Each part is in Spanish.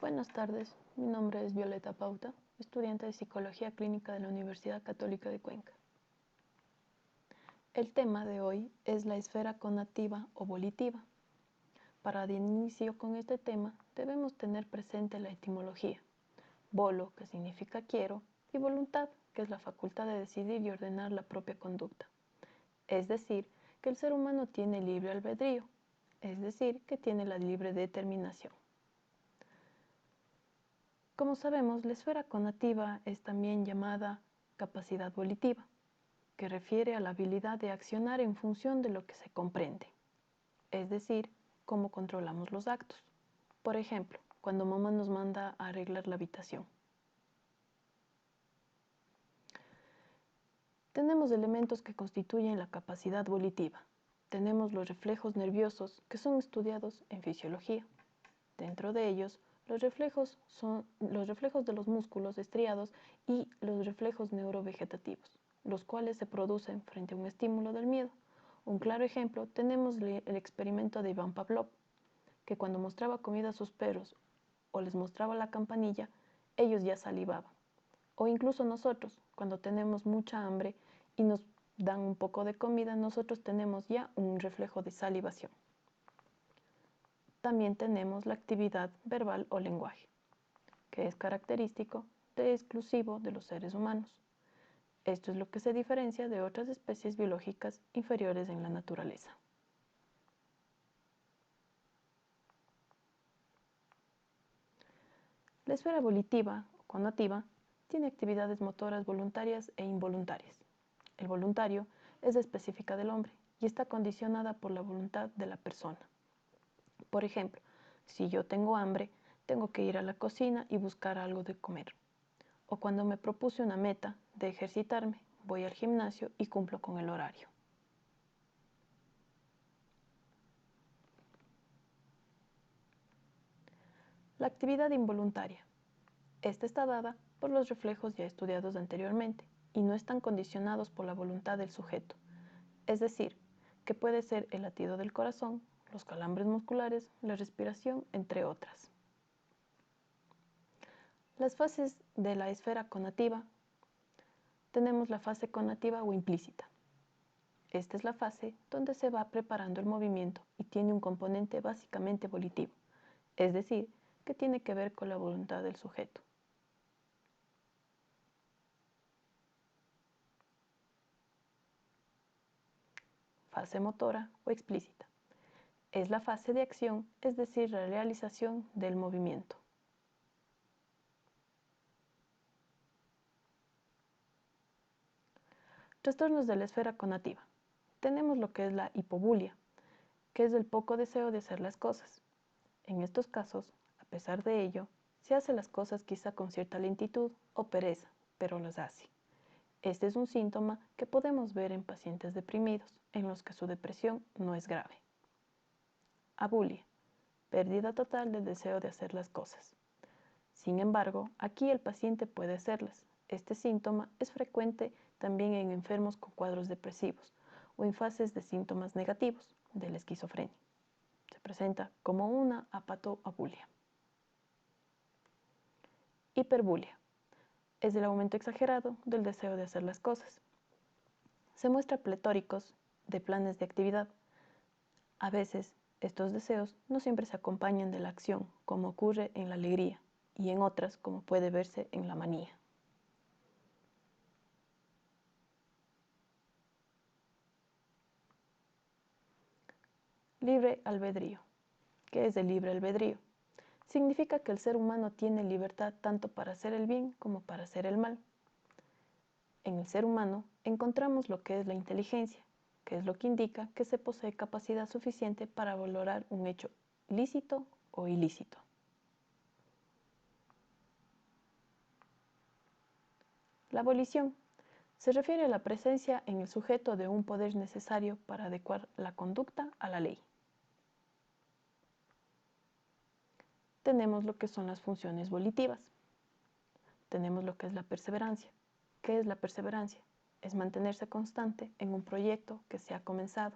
Buenas tardes, mi nombre es Violeta Pauta, estudiante de Psicología Clínica de la Universidad Católica de Cuenca. El tema de hoy es la esfera conativa o volitiva. Para dar inicio con este tema debemos tener presente la etimología. Volo, que significa quiero, y voluntad, que es la facultad de decidir y ordenar la propia conducta. Es decir, que el ser humano tiene libre albedrío, es decir, que tiene la libre determinación. Como sabemos, la esfera conativa es también llamada capacidad volitiva, que refiere a la habilidad de accionar en función de lo que se comprende, es decir, cómo controlamos los actos. Por ejemplo, cuando mamá nos manda a arreglar la habitación. Tenemos elementos que constituyen la capacidad volitiva. Tenemos los reflejos nerviosos que son estudiados en fisiología. Dentro de ellos, los reflejos son los reflejos de los músculos estriados y los reflejos neurovegetativos, los cuales se producen frente a un estímulo del miedo. Un claro ejemplo tenemos el experimento de Iván Pavlov, que cuando mostraba comida a sus perros o les mostraba la campanilla, ellos ya salivaban. O incluso nosotros, cuando tenemos mucha hambre y nos dan un poco de comida, nosotros tenemos ya un reflejo de salivación. También tenemos la actividad verbal o lenguaje, que es característico de exclusivo de los seres humanos. Esto es lo que se diferencia de otras especies biológicas inferiores en la naturaleza. La esfera volitiva o conativa tiene actividades motoras voluntarias e involuntarias. El voluntario es específica del hombre y está condicionada por la voluntad de la persona. Por ejemplo, si yo tengo hambre, tengo que ir a la cocina y buscar algo de comer. O cuando me propuse una meta de ejercitarme, voy al gimnasio y cumplo con el horario. La actividad involuntaria. Esta está dada por los reflejos ya estudiados anteriormente y no están condicionados por la voluntad del sujeto. Es decir, que puede ser el latido del corazón, los calambres musculares, la respiración, entre otras. Las fases de la esfera conativa. Tenemos la fase conativa o implícita. Esta es la fase donde se va preparando el movimiento y tiene un componente básicamente volitivo, es decir, que tiene que ver con la voluntad del sujeto. Fase motora o explícita. Es la fase de acción, es decir, la realización del movimiento. Trastornos de la esfera conativa. Tenemos lo que es la hipobulia, que es el poco deseo de hacer las cosas. En estos casos, a pesar de ello, se hace las cosas quizá con cierta lentitud o pereza, pero las hace. Este es un síntoma que podemos ver en pacientes deprimidos, en los que su depresión no es grave. Abulia, pérdida total del deseo de hacer las cosas. Sin embargo, aquí el paciente puede hacerlas. Este síntoma es frecuente también en enfermos con cuadros depresivos o en fases de síntomas negativos de la esquizofrenia. Se presenta como una apatoabulia. Hiperbulia. Es el aumento exagerado del deseo de hacer las cosas. Se muestra pletóricos de planes de actividad. A veces, estos deseos no siempre se acompañan de la acción, como ocurre en la alegría, y en otras, como puede verse en la manía. Libre albedrío. ¿Qué es el libre albedrío? Significa que el ser humano tiene libertad tanto para hacer el bien como para hacer el mal. En el ser humano encontramos lo que es la inteligencia, que es lo que indica que se posee capacidad suficiente para valorar un hecho lícito o ilícito. La volición se refiere a la presencia en el sujeto de un poder necesario para adecuar la conducta a la ley. Tenemos lo que son las funciones volitivas. Tenemos lo que es la perseverancia. ¿Qué es la perseverancia? Es mantenerse constante en un proyecto que se ha comenzado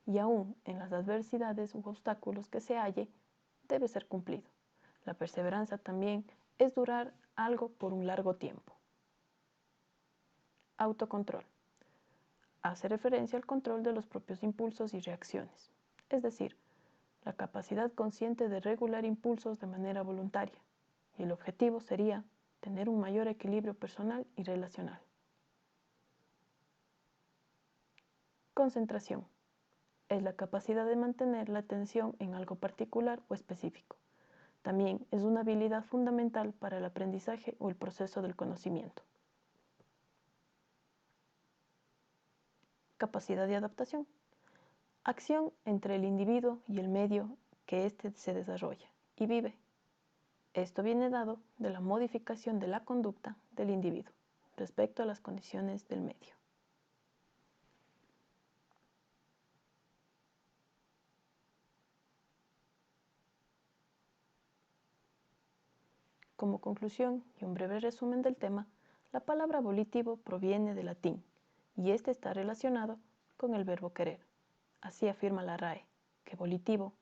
y aún en las adversidades u obstáculos que se halle, debe ser cumplido. La perseverancia también es durar algo por un largo tiempo. Autocontrol. Hace referencia al control de los propios impulsos y reacciones, es decir, la capacidad consciente de regular impulsos de manera voluntaria, y el objetivo sería tener un mayor equilibrio personal y relacional. Concentración. Es la capacidad de mantener la atención en algo particular o específico. También es una habilidad fundamental para el aprendizaje o el proceso del conocimiento. Capacidad de adaptación. Acción entre el individuo y el medio que éste se desarrolla y vive. Esto viene dado de la modificación de la conducta del individuo respecto a las condiciones del medio. Como conclusión y un breve resumen del tema, la palabra volitivo proviene del latín y este está relacionado con el verbo querer. Así afirma la RAE, que volitivo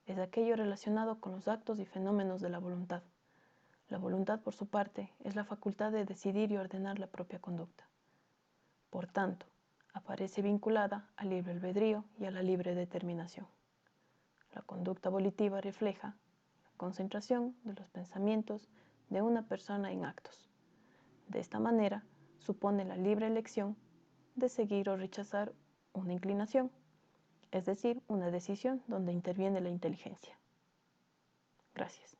es aquello relacionado con los actos y fenómenos de la voluntad. La voluntad, por su parte, es la facultad de decidir y ordenar la propia conducta. Por tanto, aparece vinculada al libre albedrío y a la libre determinación. La conducta volitiva refleja la concentración de los pensamientos de una persona en actos. De esta manera, supone la libre elección de seguir o rechazar una inclinación, es decir, una decisión donde interviene la inteligencia. Gracias.